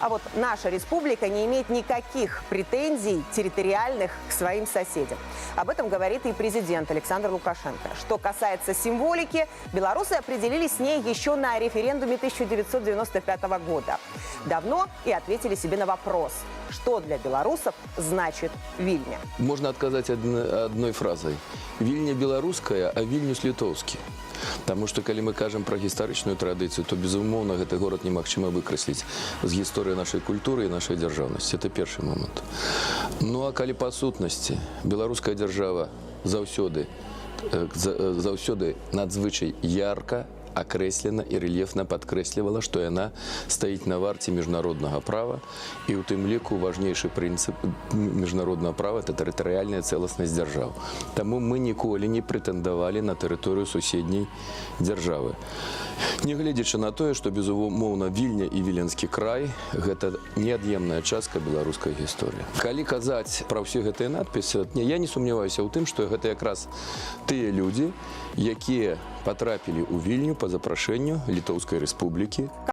А вот наша республика не имеет никаких претензий территориальных к своим соседям. Об этом говорит и президент Александр Лукашенко. Что касается символики, белорусы определились с ней еще на референдуме 1995 года. Давно и ответили себе на вопрос, что для белорусов значит Вильня. Можно отказать одной фразой. Вильня белорусская, а Вильнюс литовский. Потому что, когда мы кажем про гістарычную традицию, то, безумовно, этот город немагчыма выкраслить с гісторыі нашей культуры и нашей державности. Это первый момент. Ну, а коли по сутности белорусская держава заўсёды надзвычай ярко, окреслена и рельефно подкреслівала, что она стоит на варте международного права, и у тым ліку важнейший принцип международного права – это территориальная целостность держав. Тому мы ніколі не претендовали на территорию соседней державы. Не глядячи на то, что, безумовно, Вильня и Віленскі край – это неотъемная частка белорусской истории. Коли казать про все гэтыя надписи, я не сомневаюся ў тым, что это якраз тыя люди, якія потрапили у Вильню по запрошению Литовской Республики.